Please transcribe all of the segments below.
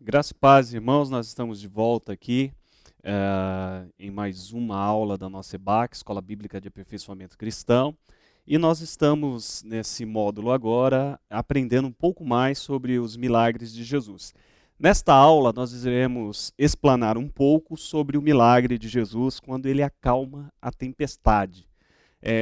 Graça e paz, irmãos, nós estamos de volta aqui em mais uma aula da nossa EBAC, Escola Bíblica de Aperfeiçoamento Cristão, e nós estamos nesse módulo agora aprendendo um pouco mais sobre os milagres de Jesus. Nesta aula nós iremos explanar um pouco sobre o milagre de Jesus quando ele acalma a tempestade.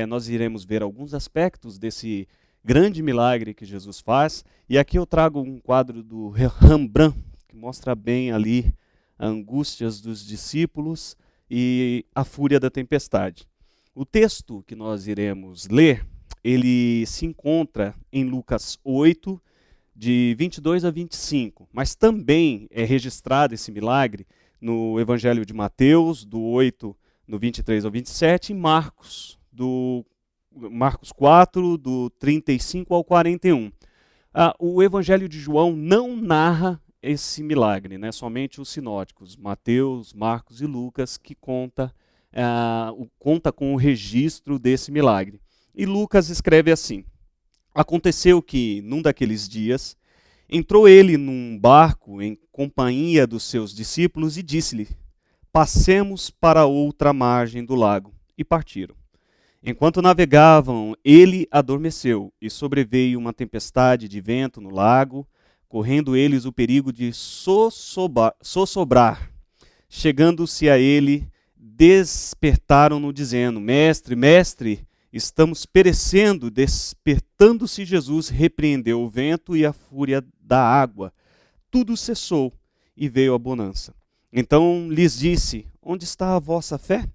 Nós iremos ver alguns aspectos desse grande milagre que Jesus faz, e aqui eu trago um quadro do Rembrandt, que mostra bem ali as angústias dos discípulos e a fúria da tempestade. O texto que nós iremos ler, ele se encontra em Lucas 8, de 22 a 25, mas também é registrado esse milagre no Evangelho de Mateus, do 8, no 23 ao 27, e Marcos 4, do 35 ao 41. O Evangelho de João não narra esse milagre, né? Somente os sinóticos, Mateus, Marcos e Lucas, que conta com o registro desse milagre. E Lucas escreve assim: aconteceu que, num daqueles dias, entrou ele num barco em companhia dos seus discípulos e disse-lhe: passemos para outra margem do lago. E partiram. Enquanto navegavam, ele adormeceu, e sobreveio uma tempestade de vento no lago, correndo eles o perigo de sossobrar. Chegando-se a ele, despertaram-no, dizendo: Mestre, mestre, estamos perecendo. Despertando-se Jesus, repreendeu o vento e a fúria da água. Tudo cessou, e veio a bonança. Então lhes disse: onde está a vossa fé?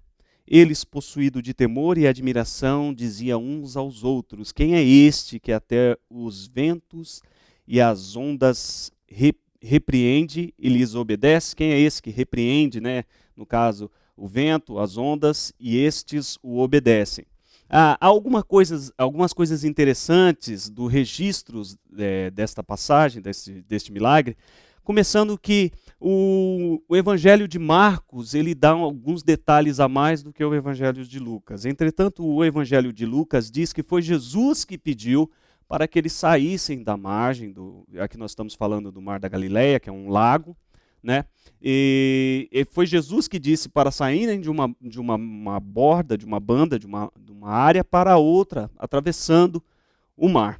Eles, possuídos de temor e admiração, diziam uns aos outros: quem é este que até os ventos e as ondas repreende e lhes obedece? Quem é esse que repreende, né? No caso, o vento, as ondas, e estes o obedecem. Há algumas coisas interessantes do registro desta passagem, deste milagre. Começando que o Evangelho de Marcos, ele dá alguns detalhes a mais do que o Evangelho de Lucas. Entretanto, o Evangelho de Lucas diz que foi Jesus que pediu para que eles saíssem da margem, aqui nós estamos falando do Mar da Galileia, que é um lago, né? E foi Jesus que disse para saírem de uma borda, de uma banda, de uma área para outra, atravessando o mar.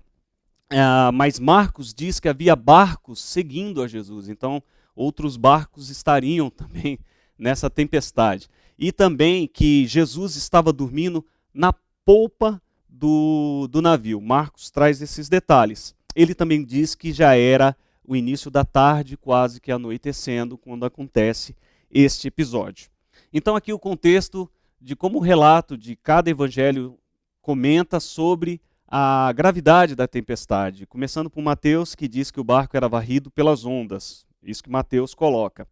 Mas Marcos diz que havia barcos seguindo a Jesus, então outros barcos estariam também nessa tempestade. E também que Jesus estava dormindo na polpa do navio. Marcos traz esses detalhes. Ele também diz que já era o início da tarde, quase que anoitecendo, quando acontece este episódio. Então aqui o contexto de como o relato de cada evangelho comenta sobre a gravidade da tempestade, começando por Mateus, que diz que o barco era varrido pelas ondas, isso que Mateus coloca.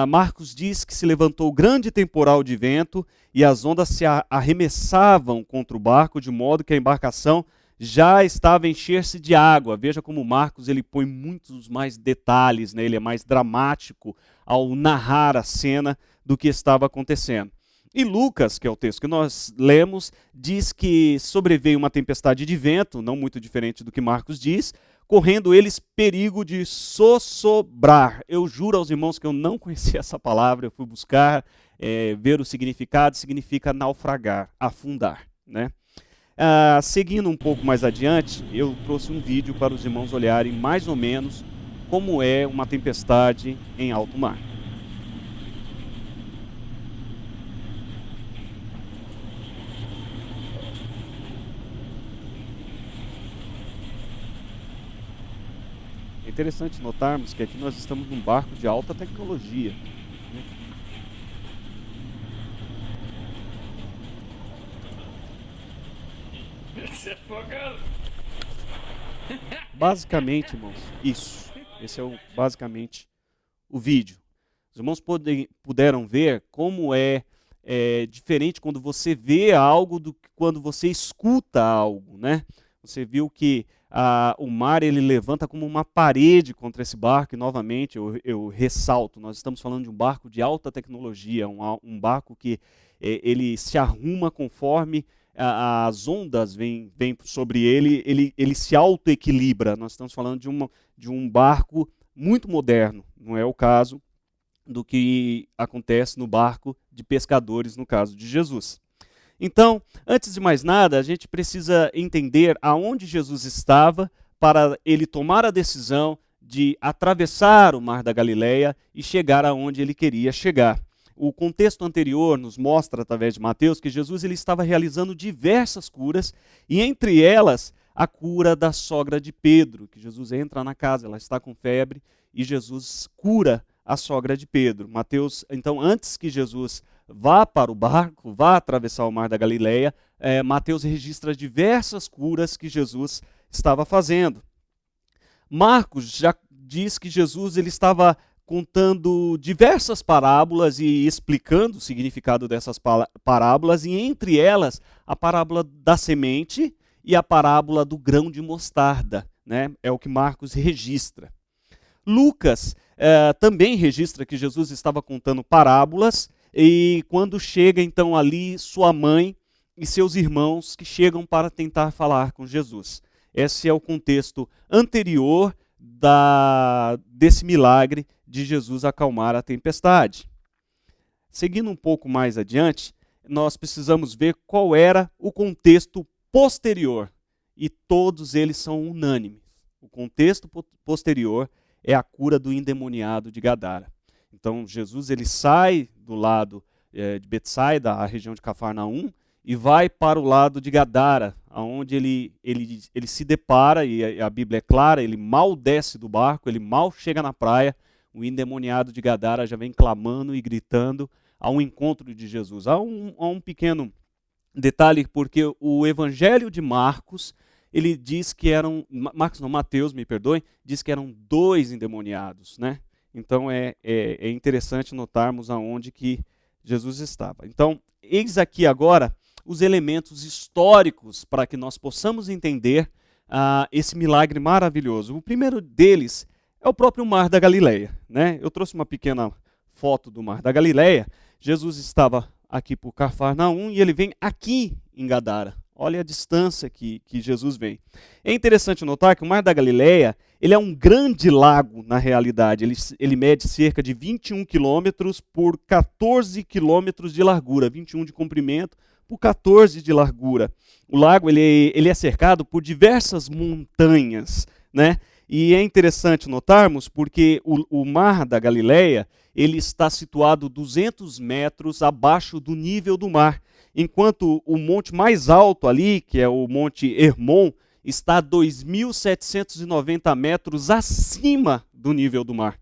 Marcos diz que se levantou grande temporal de vento e as ondas se arremessavam contra o barco, de modo que a embarcação já estava a encher-se de água. Veja como Marcos ele põe muitos mais detalhes, né? Ele é mais dramático ao narrar a cena do que estava acontecendo. E Lucas, que é o texto que nós lemos, diz que sobreveio uma tempestade de vento, não muito diferente do que Marcos diz, correndo eles perigo de sossobrar. Eu juro aos irmãos que eu não conhecia essa palavra, eu fui buscar ver o significado, significa naufragar, afundar, né? Seguindo um pouco mais adiante, eu trouxe um vídeo para os irmãos olharem mais ou menos como é uma tempestade em alto mar. É interessante notarmos que aqui nós estamos num barco de alta tecnologia. Basicamente, irmãos, isso. Esse é basicamente o vídeo. Os irmãos puderam ver como é diferente quando você vê algo do que quando você escuta algo, né? Você viu que o mar ele levanta como uma parede contra esse barco, e novamente eu ressalto, nós estamos falando de um barco de alta tecnologia, um barco que ele se arruma conforme as ondas vêm sobre ele se auto-equilibra. Nós estamos falando de um barco muito moderno. Não é o caso do que acontece no barco de pescadores, no caso de Jesus. Então, antes de mais nada, a gente precisa entender aonde Jesus estava para ele tomar a decisão de atravessar o Mar da Galileia e chegar aonde ele queria chegar. O contexto anterior nos mostra, através de Mateus, que Jesus ele estava realizando diversas curas, e entre elas, a cura da sogra de Pedro, que Jesus entra na casa, ela está com febre, e Jesus cura a sogra de Pedro. Mateus, então, antes que Jesus vá para o barco, vá atravessar o Mar da Galileia, Mateus registra diversas curas que Jesus estava fazendo. Marcos já diz que Jesus ele estava contando diversas parábolas e explicando o significado dessas parábolas, e entre elas a parábola da semente e a parábola do grão de mostarda, né? É o que Marcos registra. Lucas também registra que Jesus estava contando parábolas, e quando chega então ali sua mãe e seus irmãos que chegam para tentar falar com Jesus. Esse é o contexto anterior desse milagre de Jesus acalmar a tempestade. Seguindo um pouco mais adiante, nós precisamos ver qual era o contexto posterior, e todos eles são unânimes. O contexto posterior é a cura do endemoniado de Gadara. Então, Jesus ele sai do lado de Betsaida, a região de Cafarnaum, e vai para o lado de Gadara, onde ele se depara, e a Bíblia é clara, ele mal desce do barco, ele mal chega na praia, o endemoniado de Gadara já vem clamando e gritando ao encontro de Jesus. Há um pequeno detalhe, porque o Evangelho de Marcos, ele diz que Mateus, me perdoe, diz que eram 2 endemoniados, né? Então é interessante notarmos aonde que Jesus estava. Então, eis aqui agora os elementos históricos para que nós possamos entender esse milagre maravilhoso. O primeiro deles é o próprio Mar da Galileia, né? Eu trouxe uma pequena foto do Mar da Galileia. Jesus estava aqui por Cafarnaum e ele vem aqui em Gadara. Olha a distância que Jesus vem. É interessante notar que o Mar da Galileia ele é um grande lago, na realidade. Ele mede cerca de 21 quilômetros por 14 quilômetros de largura, 21 de comprimento por 14 de largura. O lago ele é cercado por diversas montanhas, né? E é interessante notarmos porque o Mar da Galileia ele está situado 200 metros abaixo do nível do mar, enquanto o monte mais alto ali, que é o Monte Hermon, está a 2.790 metros acima do nível do mar.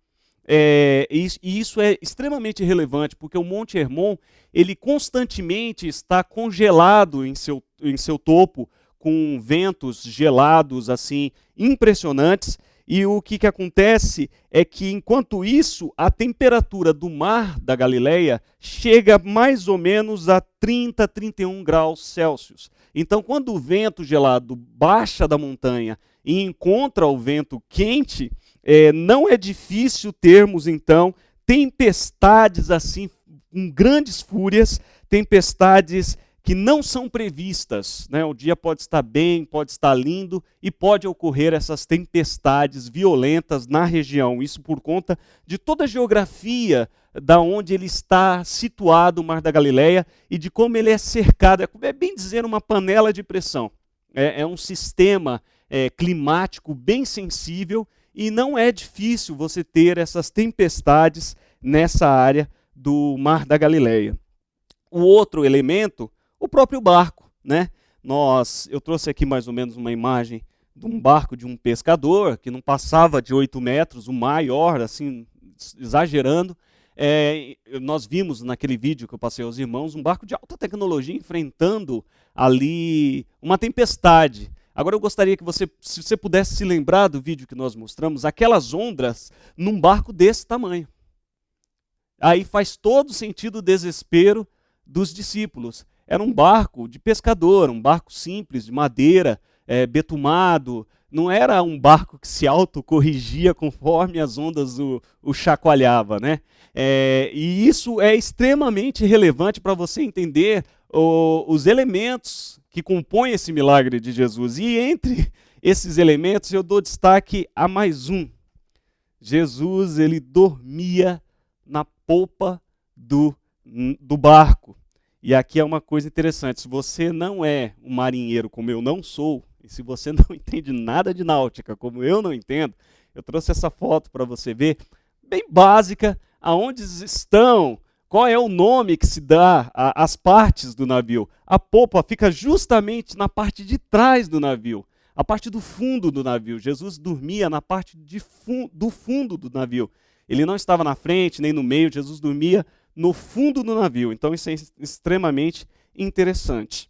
E isso é extremamente relevante, porque o Monte Hermon ele constantemente está congelado em seu topo, com ventos gelados assim impressionantes. E o que acontece é que, enquanto isso, a temperatura do Mar da Galileia chega mais ou menos a 30, 31 graus Celsius. Então, quando o vento gelado baixa da montanha e encontra o vento quente, não é difícil termos, então, tempestades assim, com grandes fúrias, tempestades que não são previstas, né? O dia pode estar bem, pode estar lindo e pode ocorrer essas tempestades violentas na região. Isso por conta de toda a geografia da onde ele está situado, o Mar da Galileia, e de como ele é cercado. É bem dizer uma panela de pressão. É um sistema climático bem sensível e não é difícil você ter essas tempestades nessa área do Mar da Galileia. O outro elemento, o próprio barco, né? Eu trouxe aqui mais ou menos uma imagem de um barco de um pescador que não passava de 8 metros, o maior, assim, exagerando. Nós vimos naquele vídeo que eu passei aos irmãos um barco de alta tecnologia enfrentando ali uma tempestade. Agora eu gostaria que se você pudesse se lembrar do vídeo que nós mostramos, aquelas ondas num barco desse tamanho. Aí faz todo sentido o desespero dos discípulos. Era um barco de pescador, um barco simples, de madeira, betumado. Não era um barco que se autocorrigia conforme as ondas o chacoalhava, né? E isso é extremamente relevante para você entender os elementos que compõem esse milagre de Jesus. E entre esses elementos eu dou destaque a mais um. Jesus, ele dormia na polpa do barco. E aqui é uma coisa interessante, se você não é um marinheiro como eu não sou, e se você não entende nada de náutica como eu não entendo, eu trouxe essa foto para você ver, bem básica, aonde estão, qual é o nome que se dá às partes do navio. A popa fica justamente na parte de trás do navio, a parte do fundo do navio. Jesus dormia na parte do fundo do navio. Ele não estava na frente nem no meio, Jesus dormia no fundo do navio. Então isso é extremamente interessante.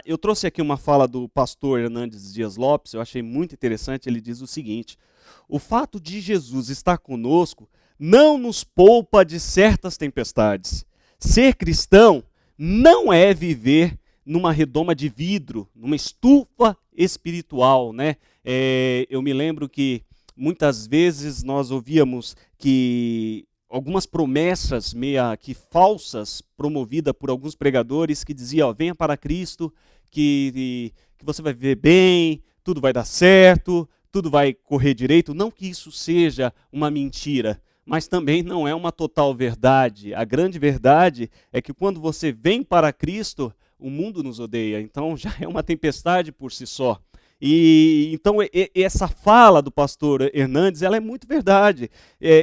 Eu trouxe aqui uma fala do pastor Hernandes Dias Lopes, eu achei muito interessante. Ele diz o seguinte: o fato de Jesus estar conosco não nos poupa de certas tempestades. Ser cristão não é viver numa redoma de vidro, numa estufa espiritual, né? Eu me lembro que muitas vezes nós ouvíamos que algumas promessas meia que falsas, promovidas por alguns pregadores, que diziam, ó, venha para Cristo, que você vai viver bem, tudo vai dar certo, tudo vai correr direito. Não que isso seja uma mentira, mas também não é uma total verdade. A grande verdade é que quando você vem para Cristo, o mundo nos odeia, então já é uma tempestade por si só. E então essa fala do pastor Hernandes, ela é muito verdade.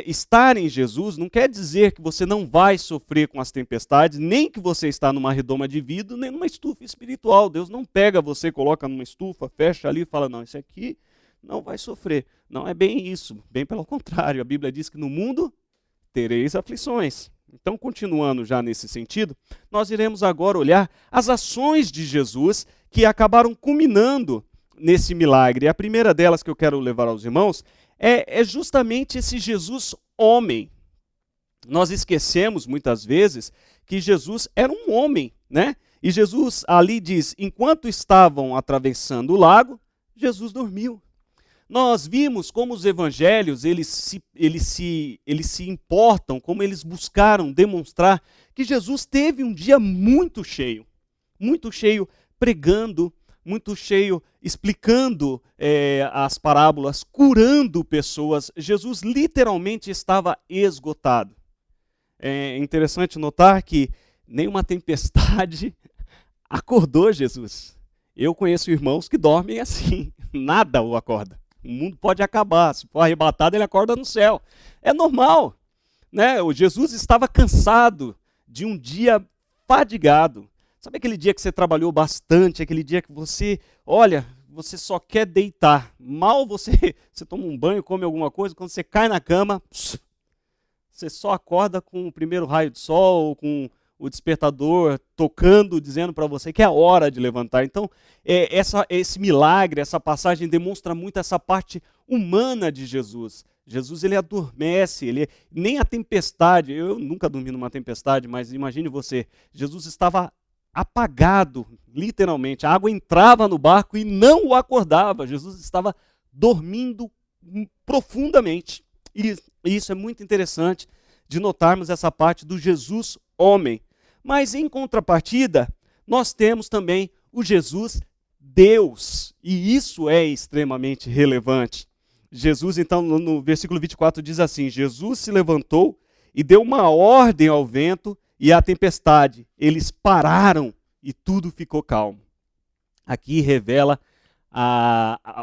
Estar em Jesus não quer dizer que você não vai sofrer com as tempestades, nem que você está numa redoma de vidro, nem numa estufa espiritual. Deus não pega você, coloca numa estufa, fecha ali e fala, não, isso aqui não vai sofrer. Não é bem isso, bem pelo contrário. A Bíblia diz que no mundo tereis aflições. Então, continuando já nesse sentido, nós iremos agora olhar as ações de Jesus que acabaram culminando nesse milagre. A primeira delas que eu quero levar aos irmãos é justamente esse Jesus homem. Nós esquecemos muitas vezes que Jesus era um homem, né? E Jesus ali diz, enquanto estavam atravessando o lago, Jesus dormiu. Nós vimos como os evangelhos, eles se importam, como eles buscaram demonstrar que Jesus teve um dia muito cheio pregando, muito cheio, explicando as parábolas, curando pessoas. Jesus literalmente estava esgotado. É interessante notar que nenhuma tempestade acordou Jesus. Eu conheço irmãos que dormem assim, nada o acorda. O mundo pode acabar, se for arrebatado ele acorda no céu. É normal, né? O Jesus estava cansado de um dia fadigado. Sabe aquele dia que você trabalhou bastante, aquele dia que você, olha, você só quer deitar. Mal você toma um banho, come alguma coisa, quando você cai na cama, você só acorda com o primeiro raio de sol, ou com o despertador tocando, dizendo para você que é a hora de levantar. Então, esse milagre, essa passagem demonstra muito essa parte humana de Jesus. Jesus, ele adormece, nem a tempestade, eu nunca dormi numa tempestade, mas imagine você, Jesus estava apagado, literalmente, a água entrava no barco e não o acordava, Jesus estava dormindo profundamente. E isso é muito interessante de notarmos essa parte do Jesus homem. Mas em contrapartida, nós temos também o Jesus Deus, e isso é extremamente relevante. Jesus, então, no versículo 24 diz assim, Jesus se levantou e deu uma ordem ao vento e à tempestade. Eles pararam e tudo ficou calmo. Aqui revela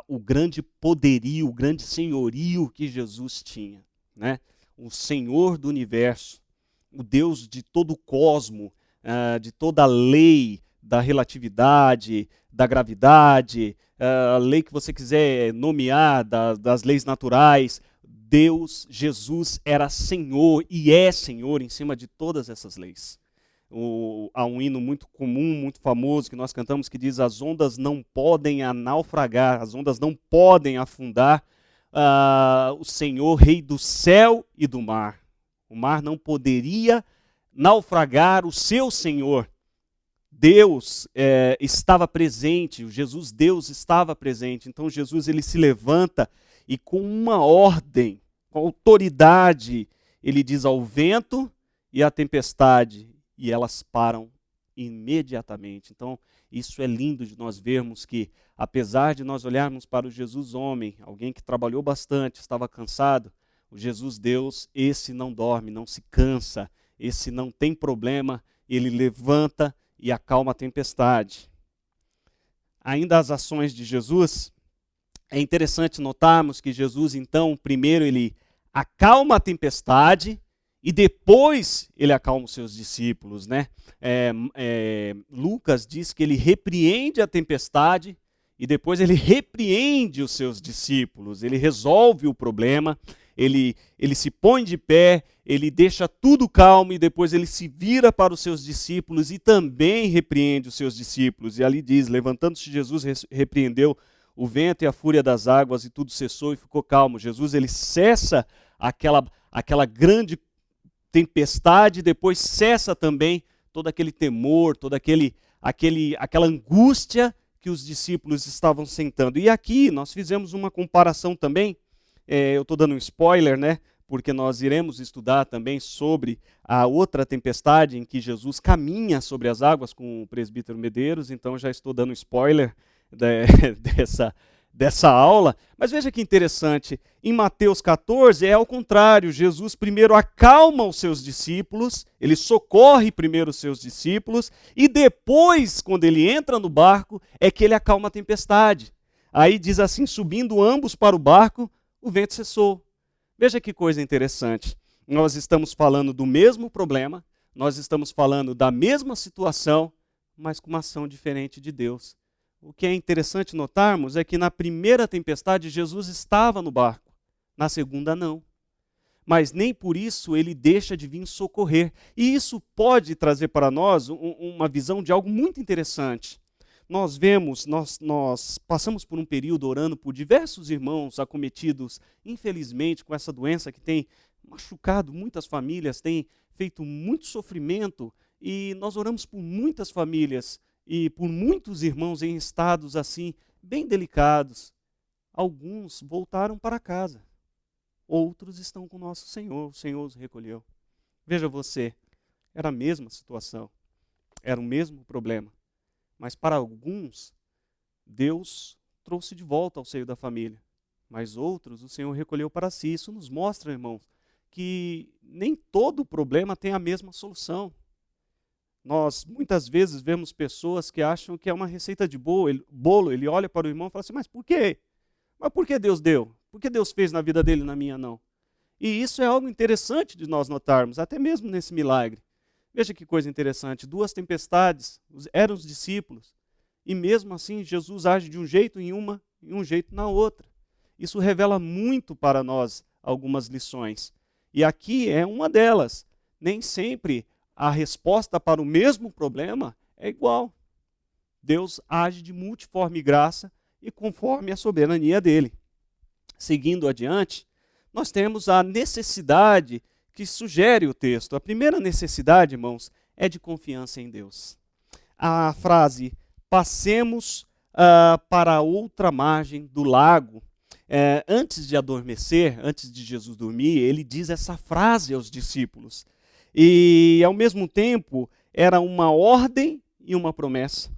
o grande poderio, o grande senhorio que Jesus tinha, né? O Senhor do universo, o Deus de todo o cosmo, de toda a lei da relatividade, da gravidade, a lei que você quiser nomear, das leis naturais. Deus, Jesus, era Senhor e é Senhor em cima de todas essas leis. Há um hino muito comum, muito famoso, que nós cantamos, que diz, as ondas não podem naufragar, as ondas não podem afundar o Senhor, Rei do céu e do mar. O mar não poderia naufragar o seu Senhor. Deus estava presente, o Jesus Deus estava presente. Então Jesus, ele se levanta e com uma ordem, com autoridade, ele diz ao vento e à tempestade, e elas param imediatamente. Então, isso é lindo de nós vermos que, apesar de nós olharmos para o Jesus homem, alguém que trabalhou bastante, estava cansado, o Jesus Deus, esse não dorme, não se cansa, esse não tem problema, ele levanta e acalma a tempestade. Ainda as ações de Jesus, é interessante notarmos que Jesus, então, primeiro ele acalma a tempestade e depois ele acalma os seus discípulos, né? Lucas diz que ele repreende a tempestade e depois ele repreende os seus discípulos, ele resolve o problema, ele se põe de pé, ele deixa tudo calmo e depois ele se vira para os seus discípulos e também repreende os seus discípulos. E ali diz, levantando-se Jesus repreendeu o vento e a fúria das águas e tudo cessou e ficou calmo. Jesus ele cessa aquela grande tempestade, depois cessa também todo aquele temor, toda aquela angústia que os discípulos estavam sentando. E aqui nós fizemos uma comparação também, eu estou dando um spoiler, né? Porque nós iremos estudar também sobre a outra tempestade em que Jesus caminha sobre as águas com o presbítero Medeiros, então já estou dando spoiler dessa aula. Mas veja que interessante, em Mateus 14 é ao contrário, Jesus primeiro acalma os seus discípulos, ele socorre primeiro os seus discípulos, e depois, quando ele entra no barco, é que ele acalma a tempestade. Aí diz assim, subindo ambos para o barco, o vento cessou. Veja que coisa interessante. Nós estamos falando do mesmo problema, nós estamos falando da mesma situação, mas com uma ação diferente de Deus. O que é interessante notarmos é que na primeira tempestade Jesus estava no barco, na segunda não. Mas nem por isso ele deixa de vir socorrer. E isso pode trazer para nós uma visão de algo muito interessante. Nós passamos por um período orando por diversos irmãos acometidos, infelizmente, com essa doença que tem machucado muitas famílias, tem feito muito sofrimento, e nós oramos por muitas famílias e por muitos irmãos em estados assim, bem delicados. Alguns voltaram para casa, outros estão com o nosso Senhor, o Senhor os recolheu. Veja você, era a mesma situação, era o mesmo problema. Mas para alguns, Deus trouxe de volta ao seio da família. Mas outros, o Senhor recolheu para si. Isso nos mostra, irmãos, que nem todo problema tem a mesma solução. Nós, muitas vezes, vemos pessoas que acham que é uma receita de bolo. Ele olha para o irmão e fala assim, mas por quê? Mas por que Deus deu? Por que Deus fez na vida dele e na minha não? E isso é algo interessante de nós notarmos, até mesmo nesse milagre. Veja que coisa interessante, 2 tempestades, eram os discípulos, e mesmo assim Jesus age de um jeito em uma e um jeito na outra. Isso revela muito para nós algumas lições. E aqui é uma delas. Nem sempre a resposta para o mesmo problema é igual. Deus age de multiforme graça e conforme a soberania dele. Seguindo adiante, nós temos a necessidade que sugere o texto. A primeira necessidade, irmãos, é de confiança em Deus. A frase, passemos para a outra margem do lago. Antes de adormecer, antes de Jesus dormir, ele diz essa frase aos discípulos. E, ao mesmo tempo, era uma ordem e uma promessa,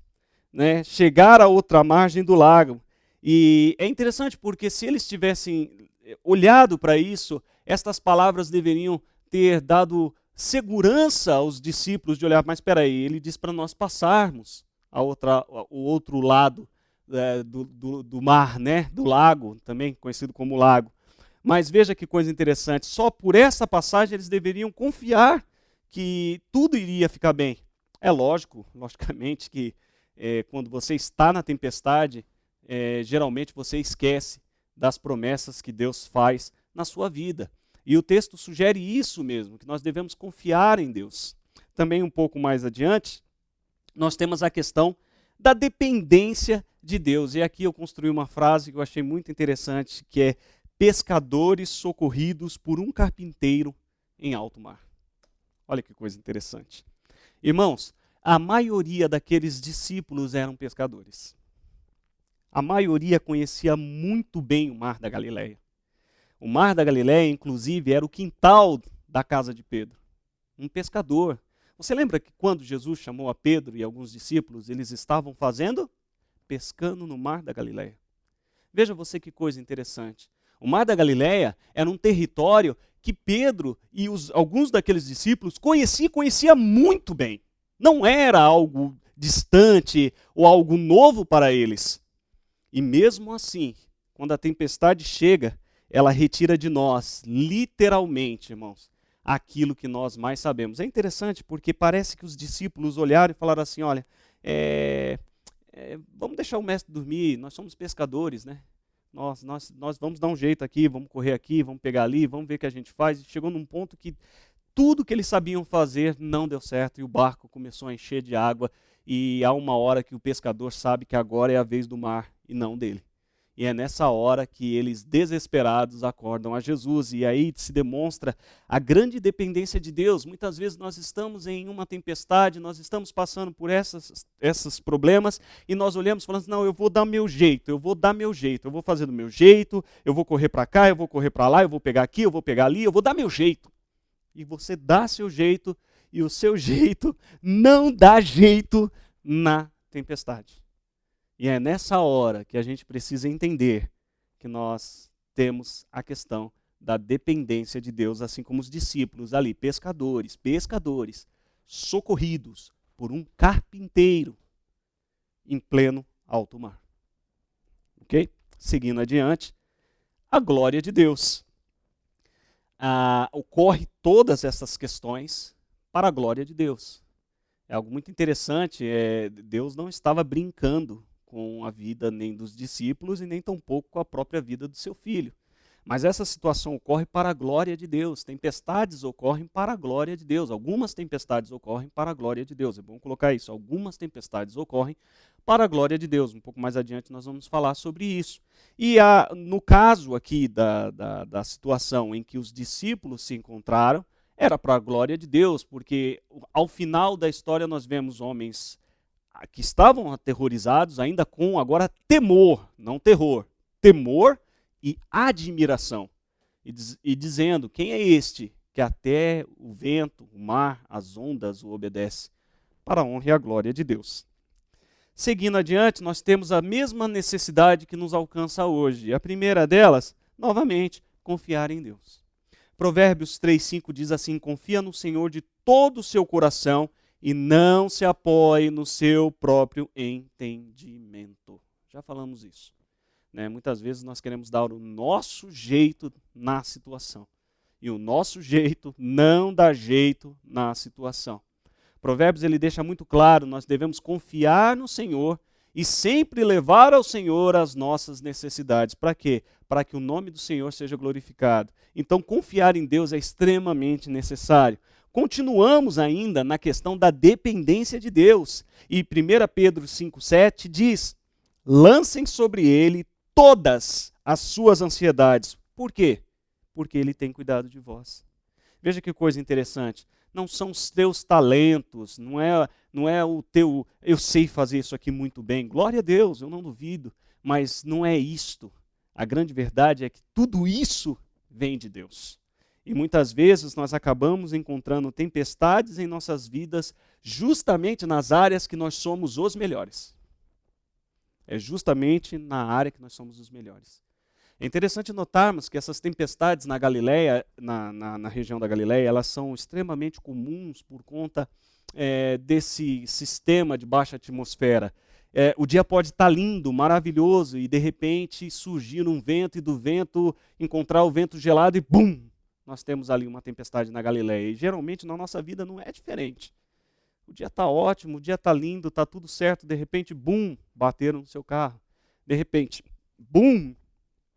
né? Chegar à outra margem do lago. E é interessante porque se eles tivessem olhado para isso, estas palavras deveriam ter dado segurança aos discípulos de olhar, mas espera aí, ele diz para nós passarmos o outro lado do mar, né? Do lago, também conhecido como lago. Mas veja que coisa interessante, só por essa passagem eles deveriam confiar que tudo iria ficar bem. É logicamente que quando você está na tempestade, geralmente você esquece das promessas que Deus faz na sua vida. E o texto sugere isso mesmo, que nós devemos confiar em Deus. Também um pouco mais adiante, nós temos a questão da dependência de Deus. E aqui eu construí uma frase que eu achei muito interessante, que é pescadores socorridos por um carpinteiro em alto mar. Olha que coisa interessante. Irmãos, a maioria daqueles discípulos eram pescadores. A maioria conhecia muito bem o Mar da Galileia. O Mar da Galileia, inclusive, era o quintal da casa de Pedro. Um pescador. Você lembra que quando Jesus chamou a Pedro e alguns discípulos, eles estavam fazendo? Pescando no mar da Galileia. Veja você que coisa interessante. O mar da Galileia era um território que Pedro e alguns daqueles discípulos conhecia muito bem. Não era algo distante ou algo novo para eles. E mesmo assim, quando a tempestade chega, ela retira de nós, literalmente, irmãos, aquilo que nós mais sabemos. É interessante porque parece que os discípulos olharam e falaram assim, olha, vamos deixar o mestre dormir, nós somos pescadores, né? Nós vamos dar um jeito aqui, vamos correr aqui, vamos pegar ali, vamos ver o que a gente faz. E chegou num ponto que tudo que eles sabiam fazer não deu certo e o barco começou a encher de água e há uma hora que o pescador sabe que agora é a vez do mar e não dele. E é nessa hora que eles, desesperados, acordam a Jesus. E aí se demonstra a grande dependência de Deus. Muitas vezes nós estamos em uma tempestade, nós estamos passando por esses problemas, e nós olhamos falando, não, eu vou dar meu jeito, eu vou fazer do meu jeito, eu vou correr para cá, eu vou correr para lá, eu vou pegar aqui, eu vou pegar ali, eu vou dar meu jeito. E você dá seu jeito, e o seu jeito não dá jeito na tempestade. E é nessa hora que a gente precisa entender que nós temos a questão da dependência de Deus, assim como os discípulos ali, pescadores, socorridos por um carpinteiro em pleno alto mar. Ok? Seguindo adiante, a glória de Deus. Ocorre todas essas questões para a glória de Deus. É algo muito interessante, Deus não estava brincando com a vida nem dos discípulos e nem tampouco com a própria vida do seu filho. Mas essa situação ocorre para a glória de Deus. Tempestades ocorrem para a glória de Deus. Algumas tempestades ocorrem para a glória de Deus. É bom colocar isso. Algumas tempestades ocorrem para a glória de Deus. Um pouco mais adiante nós vamos falar sobre isso. E no caso aqui da situação em que os discípulos se encontraram, era para a glória de Deus, porque ao final da história nós vemos homens que estavam aterrorizados, ainda com agora temor, não terror, temor e admiração. E dizendo, quem é este que até o vento, o mar, as ondas o obedece? Para a honra e a glória de Deus. Seguindo adiante, nós temos a mesma necessidade que nos alcança hoje. A primeira delas, novamente, confiar em Deus. Provérbios 3:5 diz assim, confia no Senhor de todo o seu coração e não se apoie no seu próprio entendimento. Já falamos isso. Né? Muitas vezes nós queremos dar o nosso jeito na situação. E o nosso jeito não dá jeito na situação. Provérbios ele deixa muito claro, nós devemos confiar no Senhor e sempre levar ao Senhor as nossas necessidades. Para quê? Para que o nome do Senhor seja glorificado. Então confiar em Deus é extremamente necessário. Continuamos ainda na questão da dependência de Deus. E 1 Pedro 5,7 diz, lancem sobre ele todas as suas ansiedades. Por quê? Porque ele tem cuidado de vós. Veja que coisa interessante. Não são os teus talentos, não é o teu, eu sei fazer isso aqui muito bem. Glória a Deus, eu não duvido. Mas não é isto. A grande verdade é que tudo isso vem de Deus. E muitas vezes nós acabamos encontrando tempestades em nossas vidas justamente nas áreas que nós somos os melhores. É justamente na área que nós somos os melhores. É interessante notarmos que essas tempestades na Galileia, na região da Galileia, elas são extremamente comuns por conta desse sistema de baixa atmosfera. O dia pode estar lindo, maravilhoso, e de repente surgir um vento, e do vento encontrar o vento gelado e bum! Nós temos ali uma tempestade na Galileia. E geralmente na nossa vida não é diferente. O dia está ótimo, o dia está lindo, está tudo certo, de repente, bum, bateram no seu carro. De repente, bum,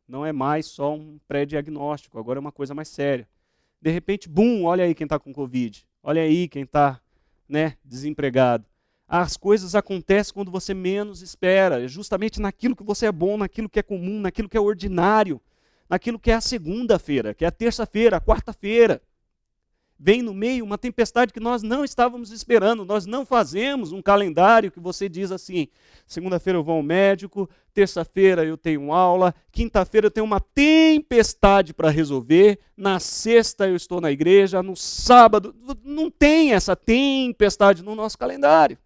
não é mais só um pré-diagnóstico, agora é uma coisa mais séria. De repente, bum, olha aí quem está com Covid, olha aí quem está desempregado. As coisas acontecem quando você menos espera, justamente naquilo que você é bom, naquilo que é comum, naquilo que é ordinário, naquilo que é a segunda-feira, que é a terça-feira, a quarta-feira. Vem no meio uma tempestade que nós não estávamos esperando. Nós não fazemos um calendário que você diz assim: segunda-feira eu vou ao médico, terça-feira eu tenho aula, quinta-feira eu tenho uma tempestade para resolver, na sexta eu estou na igreja, no sábado. Não tem essa tempestade no nosso calendário.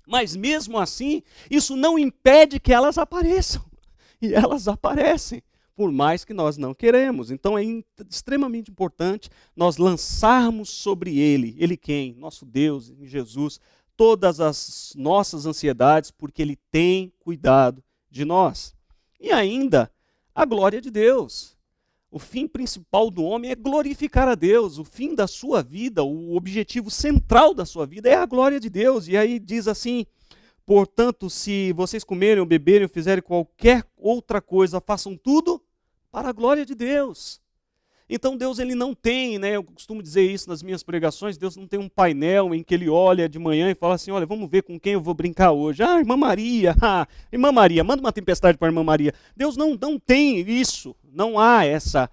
Mas mesmo assim, isso não impede que elas apareçam. E elas aparecem, por mais que nós não queremos. Então é extremamente importante nós lançarmos sobre Ele quem? Nosso Deus, em Jesus, todas as nossas ansiedades, porque Ele tem cuidado de nós. E ainda, a glória de Deus. O fim principal do homem é glorificar a Deus. O fim da sua vida, o objetivo central da sua vida é a glória de Deus. E aí diz assim: portanto, se vocês comerem ou beberem ou fizerem qualquer outra coisa, façam tudo para a glória de Deus. Então Deus, ele não tem, eu costumo dizer isso nas minhas pregações, Deus não tem um painel em que ele olha de manhã e fala assim: olha, vamos ver com quem eu vou brincar hoje. Ah, irmã Maria, manda uma tempestade para a irmã Maria. Deus não tem isso, não há essa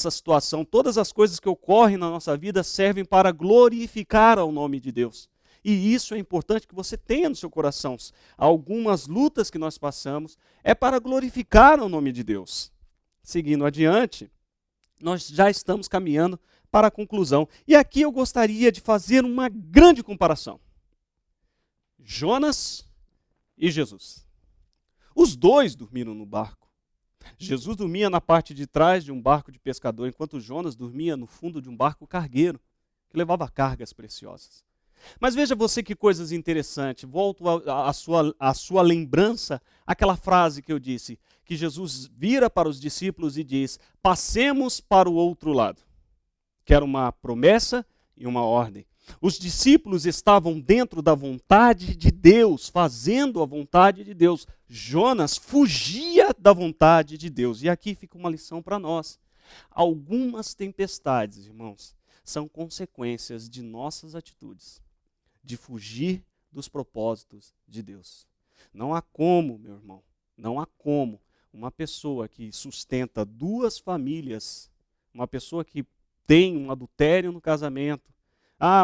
situação. Todas as coisas que ocorrem na nossa vida servem para glorificar ao nome de Deus. E isso é importante que você tenha no seu coração. Algumas lutas que nós passamos é para glorificar o nome de Deus. Seguindo adiante, nós já estamos caminhando para a conclusão. E aqui eu gostaria de fazer uma grande comparação. Jonas e Jesus. Os dois dormiram no barco. Jesus dormia na parte de trás de um barco de pescador, enquanto Jonas dormia no fundo de um barco cargueiro, que levava cargas preciosas. Mas veja você que coisas interessantes. Volto à sua lembrança, aquela frase que eu disse, que Jesus vira para os discípulos e diz: passemos para o outro lado. Que era uma promessa e uma ordem. Os discípulos estavam dentro da vontade de Deus, fazendo a vontade de Deus. Jonas fugia da vontade de Deus. E aqui fica uma lição para nós. Algumas tempestades, irmãos, são consequências de nossas atitudes, de fugir dos propósitos de Deus. Não há como, meu irmão, não há como uma pessoa que sustenta duas famílias, uma pessoa que tem um adultério no casamento,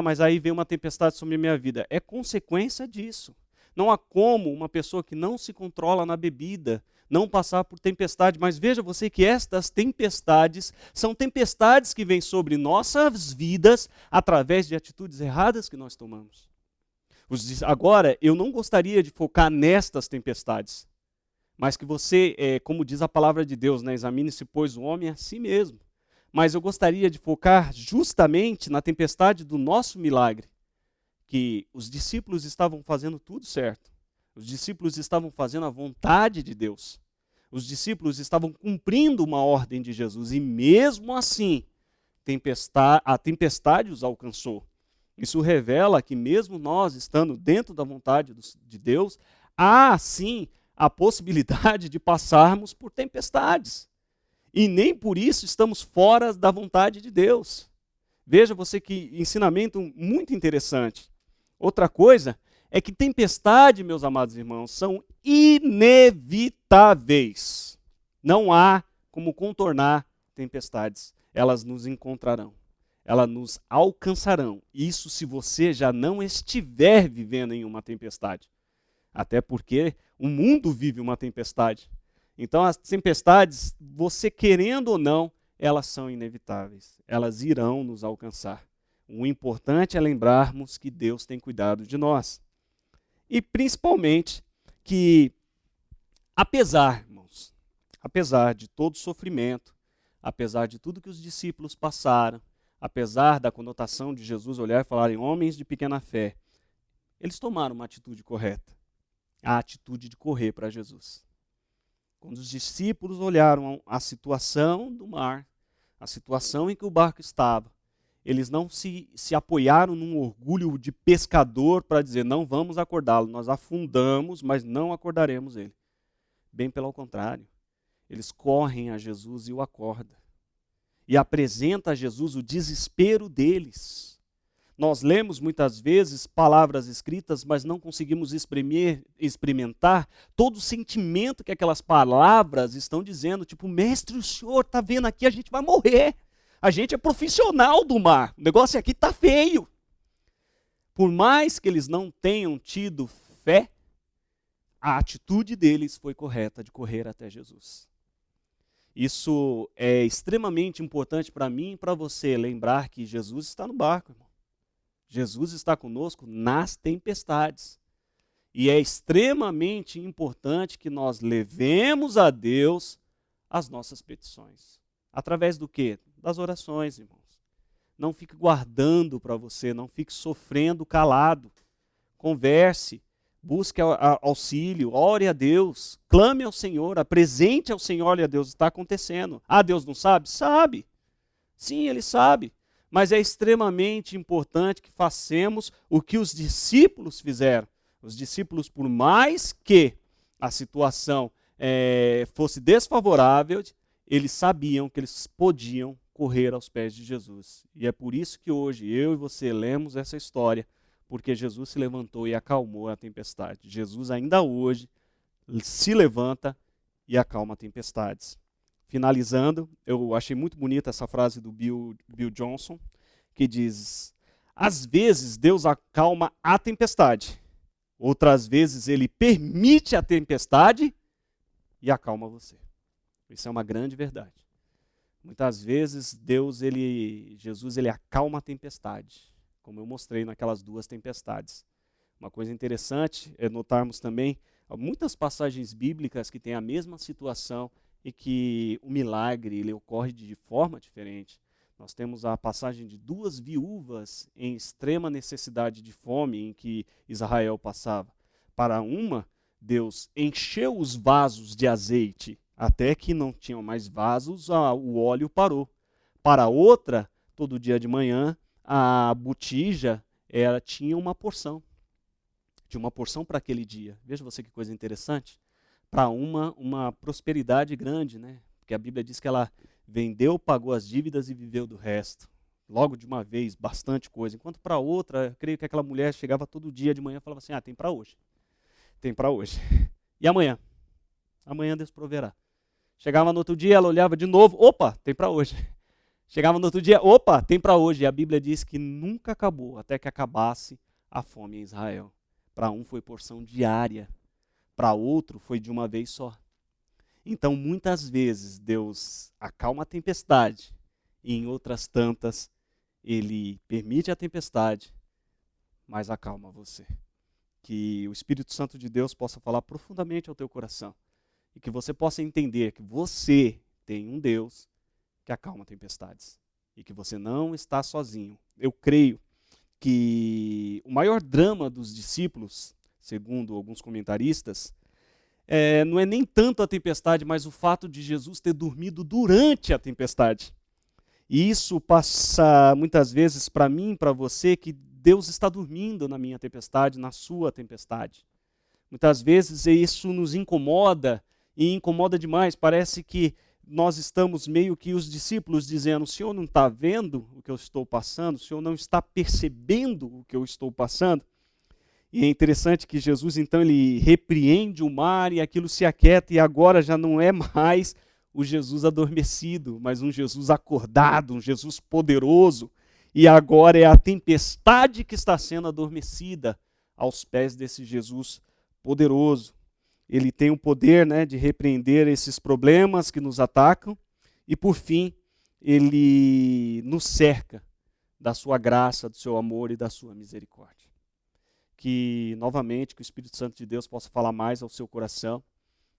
mas aí vem uma tempestade sobre a minha vida. É consequência disso. Não há como uma pessoa que não se controla na bebida não passar por tempestade. Mas veja você que estas tempestades são tempestades que vêm sobre nossas vidas através de atitudes erradas que nós tomamos. Agora, eu não gostaria de focar nestas tempestades, mas que você, como diz a palavra de Deus, examine-se, pois, o homem a si mesmo. Mas eu gostaria de focar justamente na tempestade do nosso milagre, que os discípulos estavam fazendo tudo certo. Os discípulos estavam fazendo a vontade de Deus. Os discípulos estavam cumprindo uma ordem de Jesus. E mesmo assim, a tempestade os alcançou. Isso revela que mesmo nós, estando dentro da vontade de Deus, há sim a possibilidade de passarmos por tempestades. E nem por isso estamos fora da vontade de Deus. Veja você que ensinamento muito interessante. Outra coisa é que tempestade, meus amados irmãos, são inevitáveis. Não há como contornar tempestades. Elas nos encontrarão. Elas nos alcançarão. Isso se você já não estiver vivendo em uma tempestade. Até porque o mundo vive uma tempestade. Então as tempestades, você querendo ou não, elas são inevitáveis. Elas irão nos alcançar. O importante é lembrarmos que Deus tem cuidado de nós. E principalmente que, apesar de todo o sofrimento, apesar de tudo que os discípulos passaram, apesar da conotação de Jesus olhar e falar em homens de pequena fé, eles tomaram uma atitude correta, a atitude de correr para Jesus. Quando os discípulos olharam a situação do mar, a situação em que o barco estava, eles não se apoiaram num orgulho de pescador para dizer: não vamos acordá-lo, nós afundamos, mas não acordaremos ele. Bem pelo contrário, eles correm a Jesus e o acordam. E apresenta a Jesus o desespero deles. Nós lemos muitas vezes palavras escritas, mas não conseguimos experimentar todo o sentimento que aquelas palavras estão dizendo. Tipo: mestre, o senhor está vendo aqui, a gente vai morrer. A gente é profissional do mar. O negócio aqui está feio. Por mais que eles não tenham tido fé, a atitude deles foi correta de correr até Jesus. Isso é extremamente importante para mim e para você, lembrar que Jesus está no barco, irmão. Jesus está conosco nas tempestades. E é extremamente importante que nós levemos a Deus as nossas petições. Através do quê? Das orações, irmãos. Não fique guardando para você, não fique sofrendo calado. Converse, busque auxílio, ore a Deus, clame ao Senhor, apresente ao Senhor, olha, Deus, está acontecendo. Ah, Deus não sabe? Sabe. Sim, Ele sabe. Mas é extremamente importante que façamos o que os discípulos fizeram. Os discípulos, por mais que a situação fosse desfavorável, eles sabiam que eles podiam correr aos pés de Jesus. E é por isso que hoje eu e você lemos essa história, porque Jesus se levantou e acalmou a tempestade. Jesus ainda hoje se levanta e acalma tempestades. Finalizando, eu achei muito bonita essa frase do Bill Johnson, que diz: às vezes Deus acalma a tempestade, outras vezes Ele permite a tempestade e acalma você. Isso é uma grande verdade. Muitas vezes Jesus acalma a tempestade, como eu mostrei naquelas 2 tempestades. Uma coisa interessante é notarmos também muitas passagens bíblicas que têm a mesma situação e que o milagre ele ocorre de forma diferente. Nós temos a passagem de 2 viúvas em extrema necessidade de fome em que Israel passava. Para uma, Deus encheu os vasos de azeite, até que não tinham mais vasos, o óleo parou. Para outra, todo dia de manhã, a botija tinha uma porção. Tinha uma porção para aquele dia. Veja você que coisa interessante. Para uma prosperidade grande, né? Porque a Bíblia diz que ela vendeu, pagou as dívidas e viveu do resto. Logo de uma vez, bastante coisa. Enquanto para outra, eu creio que aquela mulher chegava todo dia de manhã e falava assim, tem para hoje. Tem para hoje. E amanhã? Amanhã Deus proverá. Chegava no outro dia, ela olhava de novo, opa, tem para hoje. Chegava no outro dia, opa, tem para hoje. E a Bíblia diz que nunca acabou, até que acabasse a fome em Israel. Para um foi porção diária, para outro foi de uma vez só. Então, muitas vezes, Deus acalma a tempestade, e em outras tantas, Ele permite a tempestade, mas acalma você. Que o Espírito Santo de Deus possa falar profundamente ao teu coração, e que você possa entender que você tem um Deus que acalma tempestades, e que você não está sozinho. Eu creio que o maior drama dos discípulos, segundo alguns comentaristas, não é nem tanto a tempestade, mas o fato de Jesus ter dormido durante a tempestade. E isso passa muitas vezes para mim, para você, que Deus está dormindo na minha tempestade, na sua tempestade. Muitas vezes isso nos incomoda, e incomoda demais. Parece que nós estamos meio que os discípulos dizendo, o Senhor não está vendo o que eu estou passando? O Senhor não está percebendo o que eu estou passando? E é interessante que Jesus, então, ele repreende o mar e aquilo se aquieta, e agora já não é mais o Jesus adormecido, mas um Jesus acordado, um Jesus poderoso. E agora é a tempestade que está sendo adormecida aos pés desse Jesus poderoso. Ele tem o poder, de repreender esses problemas que nos atacam, e por fim, ele nos cerca da sua graça, do seu amor e da sua misericórdia. Que, novamente, que o Espírito Santo de Deus possa falar mais ao seu coração,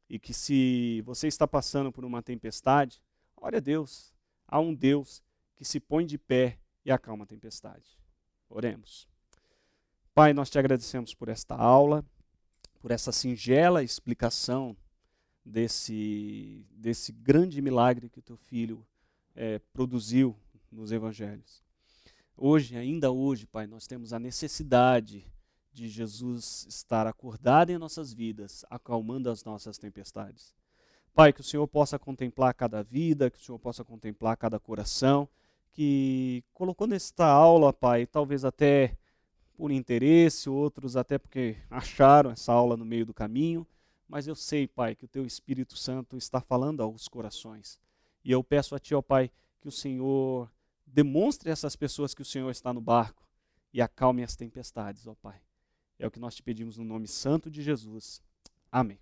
e que se você está passando por uma tempestade, ore a Deus. Há um Deus que se põe de pé e acalma a tempestade. Oremos. Pai, nós te agradecemos por esta aula, por essa singela explicação desse grande milagre que o teu Filho produziu nos Evangelhos. Ainda hoje, Pai, nós temos a necessidade de Jesus estar acordado em nossas vidas, acalmando as nossas tempestades. Pai, que o Senhor possa contemplar cada vida, que o Senhor possa contemplar cada coração, que colocou nesta aula, Pai, talvez até por interesse, outros até porque acharam essa aula no meio do caminho, mas eu sei, Pai, que o Teu Espírito Santo está falando aos corações. E eu peço a Ti, ó Pai, que o Senhor demonstre a essas pessoas que o Senhor está no barco e acalme as tempestades, ó Pai. É o que nós te pedimos no nome santo de Jesus. Amém.